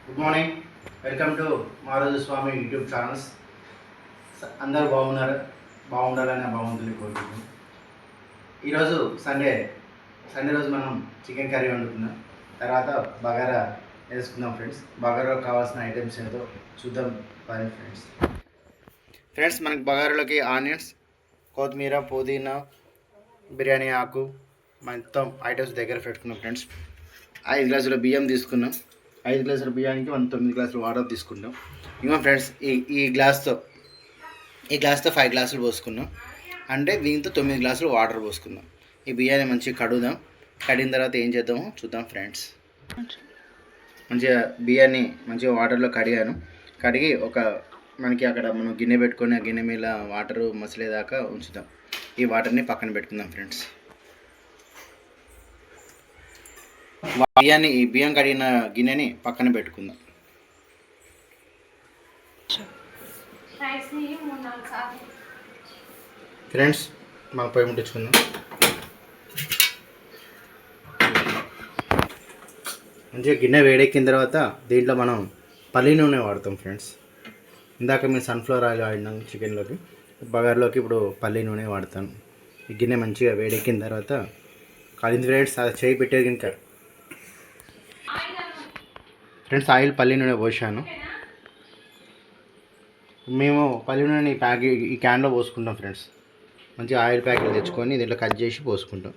Good morning. Welcome to మారోజు Swami YouTube channels. అందరూ బాగున్నారు, బాగుండాలని భగవంతుని కోరుకుంటున్నాం. ఈరోజు సండే రోజు మనం చికెన్ కర్రీ వండుకుందాం. తర్వాత బగారా వేసుకుందాం ఫ్రెండ్స్. బగారాలో కావాల్సిన ఐటమ్స్ ఏదో చూద్దాం పని ఫ్రెండ్స్ మనకి బగారాలోకి ఆనియన్స్, కొత్తిమీర, పుదీనా, బిర్యానీ ఆకు మొత్తం ఐటమ్స్ దగ్గర పెట్టుకున్నాం ఫ్రెండ్స్. 5 గ్లాసుల బియ్యం తీసుకున్నాం. 5 గ్లాసుల బియ్యానికి మనం 9 గ్లాసులు వాటర్ తీసుకుంటాం. ఇంకా ఫ్రెండ్స్ ఈ గ్లాస్తో 5 గ్లాసులు పోసుకున్నాం. అంటే దీంతో 9 గ్లాసులు వాటర్ పోసుకుందాం. ఈ బియ్యాన్ని మంచిగా కడుగుదాం. కడిగిన తర్వాత ఏం చేద్దామో చూద్దాం ఫ్రెండ్స్. మంచిగా బియ్యాన్ని మంచిగా వాటర్లో కడిగి మనకి అక్కడ మనం గిన్నె పెట్టుకొని ఆ గిన్నె మీద వాటరు మసిలేదాకా ఉంచుదాం. ఈ వాటర్ని పక్కన పెట్టుకుందాం ఫ్రెండ్స్. ఈ బియ్యం కడిగిన గిన్నెని పక్కన పెట్టుకుందాం. ఫ్రెండ్స్ మనం పొయ్యి ముట్టించుకుందాం. మంచిగా గిన్నె వేడెక్కిన తర్వాత దీంట్లో మనం పల్లి నూనె వాడతాం ఫ్రెండ్స్. ఇందాక మేము సన్ఫ్లవర్ ఆయిల్ వాడినాం చికెన్లోకి, బగార్లోకి ఇప్పుడు పల్లి నూనె వాడతాను. ఈ గిన్నె మంచిగా వేడెక్కిన తర్వాత కాలింది ఫ్రెండ్స్. అది చేయి పెట్టేది ఇంకా ఫ్రెండ్స్ ఆయిల్ పల్లి నూనె పోసాను. మేము పల్లి నూనె ఈ క్యాన్లో పోసుకుంటాం ఫ్రెండ్స్. మంచిగా ఆయిల్ ప్యాకెట్ తెచ్చుకొని దీంట్లో కట్ చేసి పోసుకుంటాం.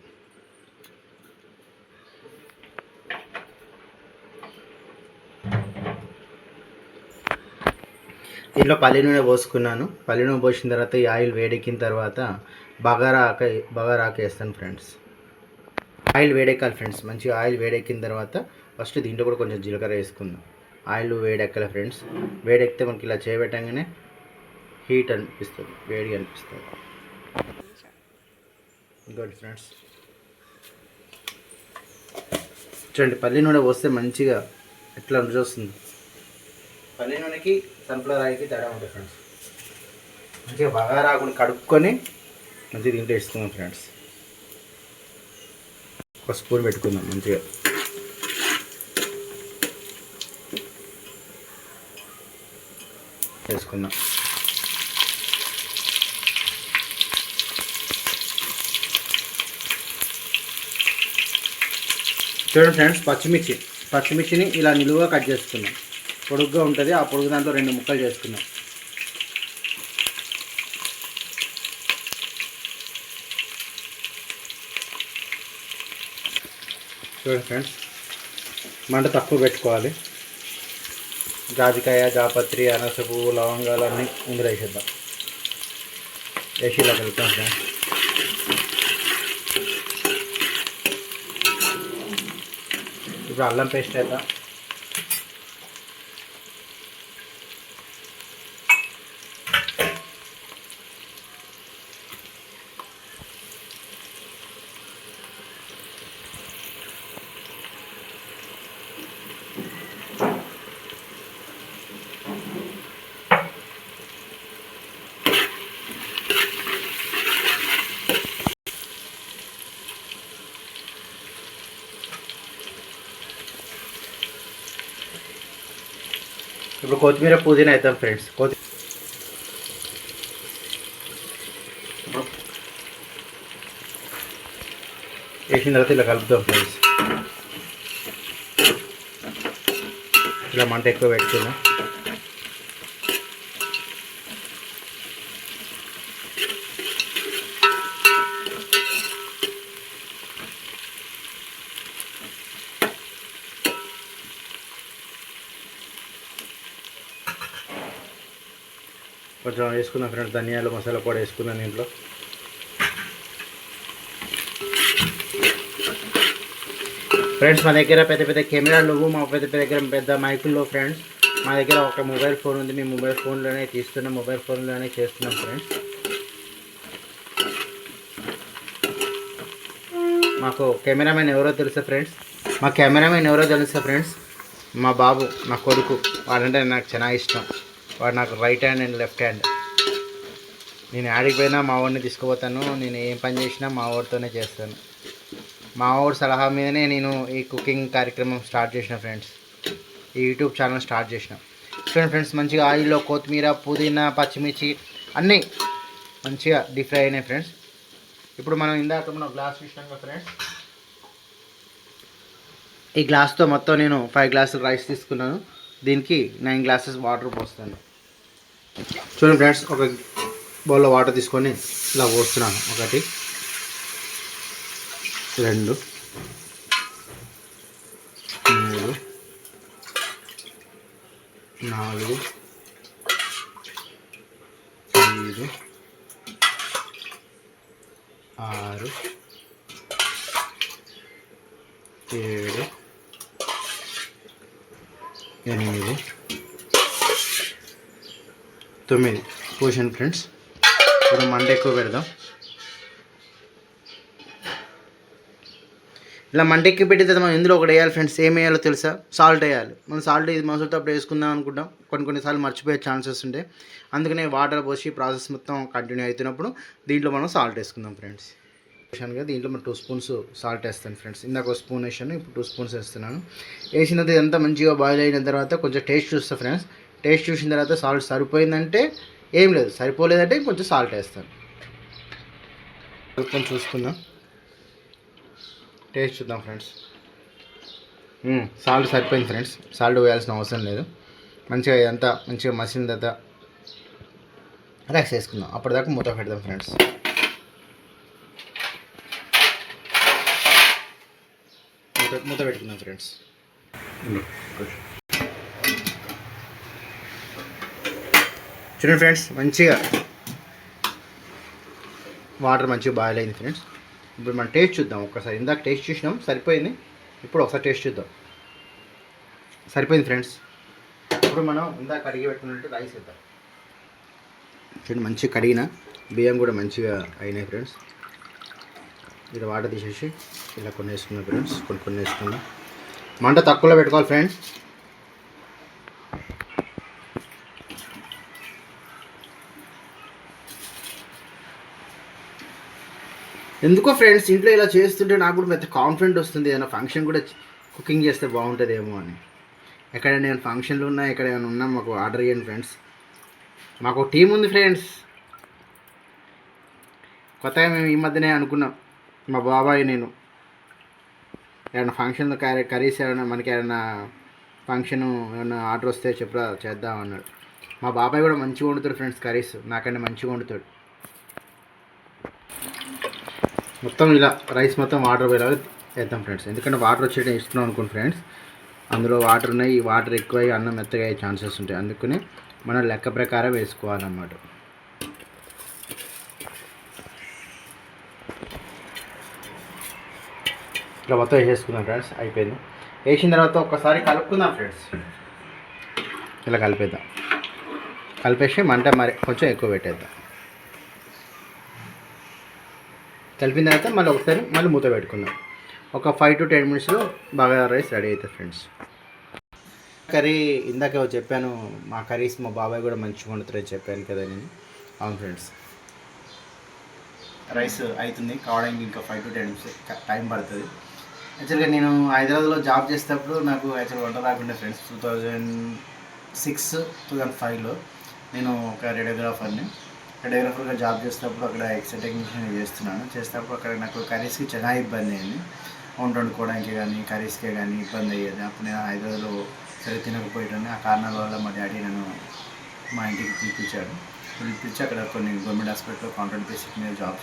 దీంట్లో పల్లి నూనె పోసుకున్నాను. పల్లి నూనె పోసిన తర్వాత ఈ ఆయిల్ వేడెక్కిన తర్వాత బగారా ఆకు వేస్తాను ఫ్రెండ్స్. ఆయిల్ వేడెక్కాలి ఫ్రెండ్స్. మంచిగా ఆయిల్ వేడెక్కిన తర్వాత ఫస్ట్ దీంట్లో కూడా కొంచెం జీలకర్ర వేసుకుందాం. ఆయిల్ వేడెక్కాలి ఫ్రెండ్స్. వేడెక్కితే మనకి ఇలా చేయబెట్టంగానే హీట్ అనిపిస్తుంది, వేడిగా అనిపిస్తుంది. ఇంకోటి ఫ్రెండ్స్ చూడండి, పల్లి నూనె పోస్తే మంచిగా ఎట్లా రుచి వస్తుంది. పల్లి నూనెకి సన్ఫ్లవర్ ఆయిల్కి తేడా ఉంటుంది ఫ్రెండ్స్. మంచిగా బగారా ఆకుని కడుక్కొని మంచిగా దీంట్లో వేసుకుందాం ఫ్రెండ్స్. ఒక స్పూన్ పెట్టుకుందాం. మంచిగా వేసుకుందాం. చూడండి ఫ్రెండ్స్, పచ్చిమిర్చిని ఇలా నిలువుగా కట్ చేసుకున్నాం. పొడుగ్గా ఉంటుంది, ఆ పొడుగు దాంట్లో 2 ముక్కలు చేసుకున్నాం. చూడండి ఫ్రెండ్స్, మంట తక్కువ పెట్టుకోవాలి. జాజికాయ, జాపత్రి, అనాస పువ్వు, లవంగాలు అన్నీ ఇందులో వేసేద్దాం. వేసి ఇలా కలుపుతాం ఫ్రెండ్స్. ఇప్పుడు అల్లం పేస్ట్ వేద్దాం. ఇప్పుడు కొత్తిమీర, పుదీనా వేద్దాం ఫ్రెండ్స్. వేసిన తర్వాత ఇలా కలుపుతాం ఫ్రెండ్స్. ఇలా మంట ఎక్కువ పెట్టుకుందాం. కొంచెం వేసుకుందాం ఫ్రెండ్స్. ధనియాలు, మసాలా పొడి వేసుకున్నాను ఇంట్లో. ఫ్రెండ్స్ మా దగ్గర పెద్ద కెమెరాలు, మా పెద్ద మైకుల్లో ఫ్రెండ్స్. మా దగ్గర ఒక మొబైల్ ఫోన్ ఉంది. మేము మొబైల్ ఫోన్లోనే తీస్తున్నాం, మొబైల్ ఫోన్లోనే చేస్తున్నాం ఫ్రెండ్స్. మాకు కెమెరామెన్ ఎవరో తెలుసా ఫ్రెండ్స్? మా బాబు, నా కొడుకు. వాడంటే నాకు చాలా ఇష్టం. వాడు నాకు right hand and left hand. నేను ఆడికి పోయినా మా వాడిని తీసుకుపోతాను. నేను ఏం పని చేసినా మా వాడితోనే చేస్తాను. మా వాడి సలహా మీదనే నేను ఈ కుకింగ్ కార్యక్రమం స్టార్ట్ చేసిన ఫ్రెండ్స్. ఈ యూట్యూబ్ ఛానల్ స్టార్ట్ చేసిన. చూడండి ఫ్రెండ్స్, మంచిగా ఆయిల్లో కొత్తిమీర, పుదీనా, పచ్చిమిర్చి అన్నీ మంచిగా డీప్ ఫ్రై అయినాయి ఫ్రెండ్స్. ఇప్పుడు మనం ఇందాక మనం గ్లాస్ చూసినాం కదా ఫ్రెండ్స్, ఈ గ్లాస్తో మొత్తం నేను 5 గ్లాసులు రైస్ తీసుకున్నాను. దీనికి 9 గ్లాసెస్ వాటర్ పోస్తాను. చూడండి ఫ్రెండ్స్, ఒక బౌల్లో వాటర్ తీసుకొని ఇలా పోస్తున్నాను. 1 2 3 4 5 6 7 8 9 పోషన్ ఫ్రెండ్స్. ఇప్పుడు మంట ఎక్కువ పెడదాం. ఇలా మంట ఎక్కువ పెట్టితే మనం ఇందులో ఒకటి వేయాలి ఫ్రెండ్స్. ఏం వేయాలో తెలుసా? సాల్ట్ వేయాలి. మనం సాల్ట్ ఇది మసలుతో అప్పుడు వేసుకుందాం అనుకుంటాం, కొన్నిసార్లు మర్చిపోయే ఛాన్సెస్ ఉంటాయి. అందుకనే వాటర్ పోసి ప్రాసెస్ మొత్తం కంటిన్యూ అవుతున్నప్పుడు దీంట్లో మనం సాల్ట్ వేసుకుందాం ఫ్రెండ్స్. దీంట్లో మనం 2 స్పూన్స్ సాల్ట్ వేస్తాను ఫ్రెండ్స్. ఇందాక 1 స్పూన్ వేసాను, ఇప్పుడు 2 స్పూన్స్ వేస్తున్నాను. వేసినది ఇదంతా మంచిగా బాయిల్ అయిన తర్వాత కొంచెం టేస్ట్ చూస్తా ఫ్రెండ్స్. టేస్ట్ చూసిన తర్వాత సాల్ట్ సరిపోయిందంటే ఏం లేదు, సరిపోలేదంటే కొంచెం సాల్ట్ వేస్తాను. కొంచెం చూసుకుందాం, టేస్ట్ చూద్దాం ఫ్రెండ్స్. సాల్ట్ సరిపోయింది ఫ్రెండ్స్, సాల్ట్ వేయాల్సిన అవసరం లేదు. మంచిగా ఇదంతా మంచిగా మసిన తర్వాత రైస్ వేసుకుందాం. అప్పటిదాకా మూత పెడదాం ఫ్రెండ్స్. మూత పెట్టుకుందాం ఫ్రెండ్స్. చూడండి ఫ్రెండ్స్, మంచిగా వాటర్ మంచిగా బాయిల్ అయింది ఫ్రెండ్స్. ఇప్పుడు మనం టేస్ట్ చూద్దాం ఒక్కసారి. ఇందాక టేస్ట్ చూసినాం, సరిపోయింది. ఇప్పుడు ఒకసారి టేస్ట్ చూద్దాం. సరిపోయింది ఫ్రెండ్స్. ఇప్పుడు మనం ఇందాక కడిగి పెట్టుకున్నట్టు రైస్ వేద్దాం. చూడండి, మంచిగా కడిగిన బియ్యం కూడా మంచిగా అయినాయి ఫ్రెండ్స్. ఇలా వాటర్ తీసేసి ఇలా కొన్ని వేసుకున్నాం ఫ్రెండ్స్. కొన్ని వేసుకున్నాం. మంట తక్కువలో పెట్టుకోవాలి ఫ్రెండ్స్. ఎందుకో ఫ్రెండ్స్ ఇంట్లో ఇలా చేస్తుంటే నాకు కూడా పెద్ద కాన్ఫిడెంట్ వస్తుంది. ఏదైనా ఫంక్షన్ కూడా కుకింగ్ చేస్తే బాగుంటుందేమో అని. ఎక్కడైనా నేను ఫంక్షన్లు ఉన్నా, ఎక్కడైనా ఉన్నా మాకు ఆర్డర్ చేయండి ఫ్రెండ్స్. మాకు టీం ఉంది ఫ్రెండ్స్. కొత్తగా మేము ఈ మధ్యనే అనుకున్నాం, మా బాబాయ్ నేను, ఏమైనా ఫంక్షన్లో కర్రీస్ ఏమైనా మనకి ఏమైనా ఫంక్షన్ ఏమైనా ఆర్డర్ వస్తే చెప్పరా చేద్దాం అన్నాడు. మా బాబాయ్ కూడా మంచిగా వండుతాడు ఫ్రెండ్స్ కర్రీస్, నాకన్నా మంచిగా వండుతాడు. మొత్తం ఇలా రైస్ మొత్తం వాటర్ పోయేలాగా వేద్దాం ఫ్రెండ్స్. ఎందుకంటే వాటర్ వచ్చేటి ఇస్తున్నాం అనుకోండి ఫ్రెండ్స్, అందులో వాటర్ ఉన్నాయి. ఈ వాటర్ ఎక్కువ అన్నం మెత్తగా అయ్యే ఛాన్సెస్ ఉంటాయి. అందుకని మనం లెక్క ప్రకారం వేసుకోవాలన్నమాట. ఇలా మొత్తం వేసేసుకుందాం ఫ్రెండ్స్. అయిపోయింది. వేసిన తర్వాత ఒక్కసారి కలుపుకుందాం ఫ్రెండ్స్. ఇలా కలిపేద్దాం. కలిపేసి మంట మరి కొంచెం ఎక్కువ పెట్టేద్దాం. కలిపిన తర్వాత మళ్ళీ ఒకసారి మూత పెట్టుకుందాం. ఒక 5 to 10 minutesలో బాగా రైస్ రెడీ అవుతుంది ఫ్రెండ్స్. కర్రీ ఇందాక చెప్పాను, మా కర్రీస్ మా బాబాయ్ కూడా మంచిగా వండుతారని చెప్పాను కదా నేను. అవును ఫ్రెండ్స్, రైస్ అవుతుంది కావడానికి ఇంకా 5 to 10 minutes టైం పడుతుంది. యాక్చువల్గా నేను హైదరాబాద్లో జాబ్ చేసేటప్పుడు నాకు యాక్చువల్ వంట రాకుండా ఫ్రెండ్స్. 2006-2005లో నేను ఒక రేడియోగ్రాఫర్గా జాబ్ చేసేటప్పుడు అక్కడ ఎక్స్రే టెక్నీషియన్ చేసేటప్పుడు అక్కడ నాకు కర్రీస్కి చాలా ఇబ్బంది అయింది. వండుకోవడానికి కానీ కర్రీస్కే కానీ ఇబ్బంది అయ్యేది. అప్పుడు నేను హైదరాబాద్లో సరే తినకపోయేటని. ఆ కారణాల వల్ల మా డాడీ నన్ను మా ఇంటికి పిలిపించి అక్కడ కొన్ని గవర్నమెంట్ హాస్పిటల్లో కాంట్రాక్ట్ బేసిక్ మీద జాబ్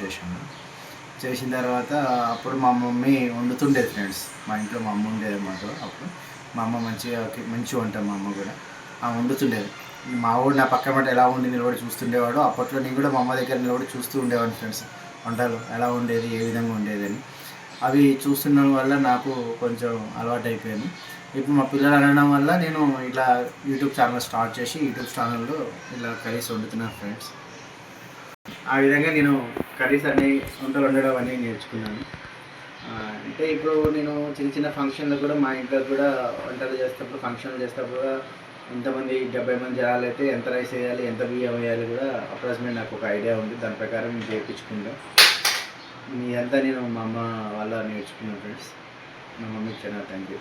చేసిన తర్వాత అప్పుడు మా మమ్మీ వండుతుండేది ఫ్రెండ్స్. మా ఇంట్లో మా అమ్మ ఉండేది అన్నమాట. అప్పుడు మా అమ్మ మంచిగా వంట, మా అమ్మ కూడా వండుతుండేది. మా ఊడు నా పక్క మాట ఎలా ఉండి నిలబడి చూస్తుండేవాడు. అప్పట్లో నేను కూడా మా అమ్మ దగ్గర నిలబడి చూస్తూ ఉండేవాడిని ఫ్రెండ్స్. వంటలు ఎలా ఉండేది, ఏ విధంగా ఉండేది అని. అవి చూస్తుండడం వల్ల నాకు కొంచెం అలవాటు అయిపోయింది. ఇప్పుడు మా పిల్లలు అనడం వల్ల నేను ఇలా యూట్యూబ్ ఛానల్ స్టార్ట్ చేసి యూట్యూబ్ ఛానల్లో ఇలా కర్రీస్ వండుతున్నాను ఫ్రెండ్స్. ఆ విధంగా నేను కర్రీస్ అన్నీ వంటలు వండడం అనేది నేర్చుకున్నాను. అంటే ఇప్పుడు నేను చిన్న ఫంక్షన్లు కూడా మా ఇంట్లో కూడా వంటలు చేసేటప్పుడు, ఫంక్షన్లు చేసేటప్పుడు కూడా ఎంతమంది 70 మంది జనాలైతే ఎంత రైస్ వేయాలి, ఎంత బియ్యం వేయాలి కూడా అప్రాక్సిమేట్ నాకు ఒక ఐడియా ఉంది. దాని ప్రకారం నేను చేయించుకుంటాను. మీ అంతా నేను మా అమ్మ వాళ్ళ నేర్చుకున్నాను ఫ్రెండ్స్. మా మమ్మీకి చాలా థ్యాంక్ యూ.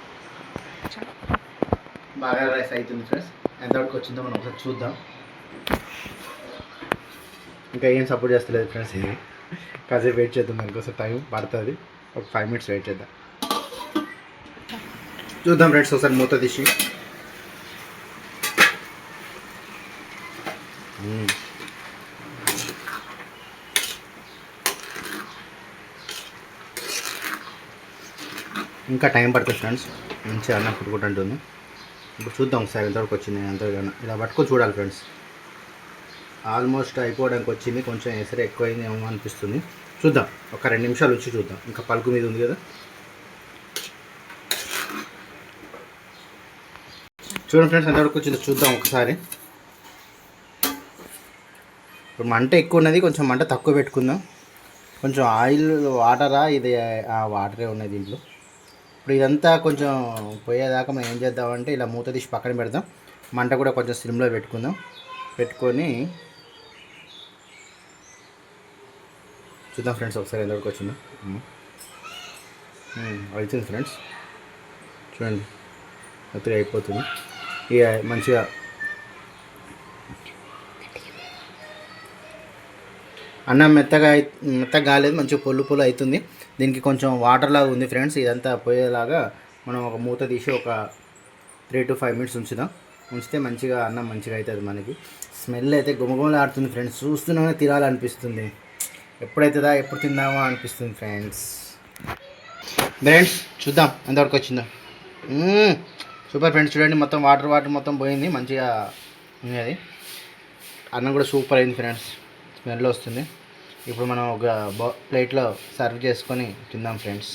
బగారా రైస్ అవుతుంది ఫ్రెండ్స్. ఎంతవరకు వచ్చిందో మనం ఒకసారి చూద్దాం. ఇంకా ఏం సపోర్ట్ చేస్తలేదు ఫ్రెండ్స్. ఇది కాసేపు వెయిట్ చేద్దాం, దానికోసం టైం పడుతుంది. ఒక 5 minutes వెయిట్ చేద్దాం. చూద్దాం ఫ్రెండ్స్ ఒకసారి మూత తీసి. ఇంకా టైం పడుతుంది ఫ్రెండ్స్. మంచిగా అన్నం పుట్టుకుంటుంటుంది. ఇప్పుడు చూద్దాం ఒకసారి ఎంతవరకు వచ్చింది. ఎంతగానో ఇలా పట్టుకొని చూడాలి ఫ్రెండ్స్. ఆల్మోస్ట్ అయిపోవడానికి వచ్చింది. కొంచెం ఎసరు ఎక్కువైంది ఏమో అనిపిస్తుంది. చూద్దాం, ఒక 2 నిమిషాలు వచ్చి చూద్దాం. ఇంకా పలుకు మీద ఉంది కదా. చూడండి ఫ్రెండ్స్ ఎంతవరకు వచ్చిందో చూద్దాం ఒకసారి. ఇప్పుడు మంట ఎక్కువ ఉన్నది, కొంచెం మంట తక్కువ పెట్టుకుందాం. కొంచెం ఆయిల్ వాటరా ఇది, ఆ వాటరే ఉన్నది దీంట్లో. ఇప్పుడు ఇదంతా కొంచెం పోయేదాకా మనం ఏం చేద్దామంటే ఇలా మూత తీసి పక్కన పెడదాం. మంట కూడా కొంచెం సిమ్లో పెట్టుకుందాం. పెట్టుకొని చూద్దాం ఫ్రెండ్స్ ఒకసారి ఎంతవరకు వచ్చిందో. అవుతుంది ఫ్రెండ్స్, చూడండి అతడి అయిపోతుంది. ఇక మంచిగా అన్నం మెత్తగా కాలేదు, మంచిగా పొల్లు అవుతుంది. దీనికి కొంచెం వాటర్ లాగా ఉంది ఫ్రెండ్స్. ఇదంతా పోయేలాగా మనం ఒక మూత తీసి ఒక 3 to 5 minutes ఉంచితే మంచిగా అన్నం మంచిగా అవుతుంది. మనకి స్మెల్ అయితే గుమగుమలు ఆడుతుంది ఫ్రెండ్స్. చూస్తున్నామే తినాలనిపిస్తుంది. ఎప్పుడైతుందా ఎప్పుడు తిందామా అనిపిస్తుంది ఫ్రెండ్స్. చూద్దాం ఎంతవరకు వచ్చిందో. సూపర్ ఫ్రెండ్స్, చూడండి మొత్తం వాటర్ మొత్తం పోయింది. మంచిగా ఉంది అది. అన్నం కూడా సూపర్ అయింది ఫ్రెండ్స్. స్మెల్ వస్తుంది. ఇప్పుడు మనం ఒక ప్లేట్లో సర్వ్ చేసుకొని తిందాం friends.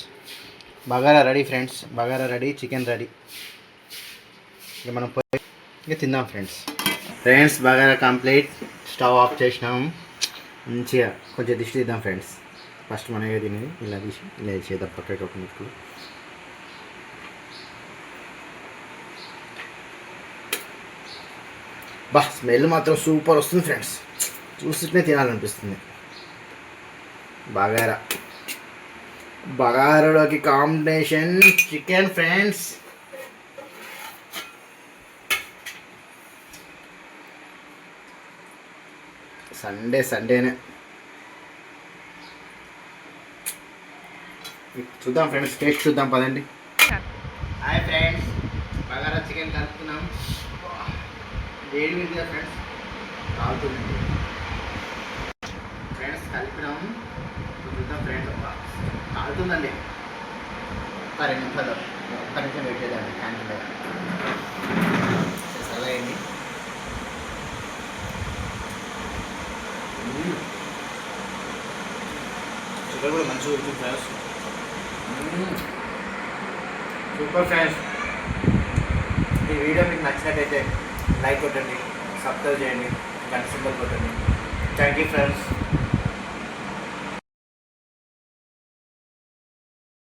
Bagara ready friends. Bagara ready, chicken ready. ఇక మనం పోయి ఇక తిందాం friends. Bagara complete. Stove off చేసినాము. మంచిగా కొంచెం దిష్టి తీద్దాం ఫ్రెండ్స్. ఫస్ట్ మనమే తినేది ఇలా తీసి ఇలా చేద్దాం పక్కకి ఒక ముక్కలు. స్మెల్ మాత్రం సూపర్ వస్తుంది ఫ్రెండ్స్. చూస్తుంటే తినాలనిపిస్తుంది. బగారాలోకి కాంబినేషన్ చికెన్ ఫ్రెండ్స్. సండేనే చూద్దాం ఫ్రెండ్స్. టేస్ట్ చూద్దాం పదండి. హాయ్ ఫ్రెండ్స్, బగారా చికెన్ కలుపుతున్నాం. వేడి వేడిగా ఫ్రెండ్స్ కాలుతుందండి ఫ్రెండ్స్. కలిపినాము. చూద్దాం ఫ్రెండ్స్. కాలుతుందండి. ఒక 2 నిమిషాలు, ఒక్క నిమిషం వెయిట్ చేద్దాం. క్యాంటీన్లో చల్లగైంది. చికెన్ కూడా మంచిగా ఉడుతుంది ఫ్రెండ్స్. Super friends. ఈ వీడియో మీకు నచ్చినట్టయితే లైక్ కొట్టండి, సబ్స్క్రైబ్ చేయండి, గంట సింబల్ కొట్టండి. Thank you friends.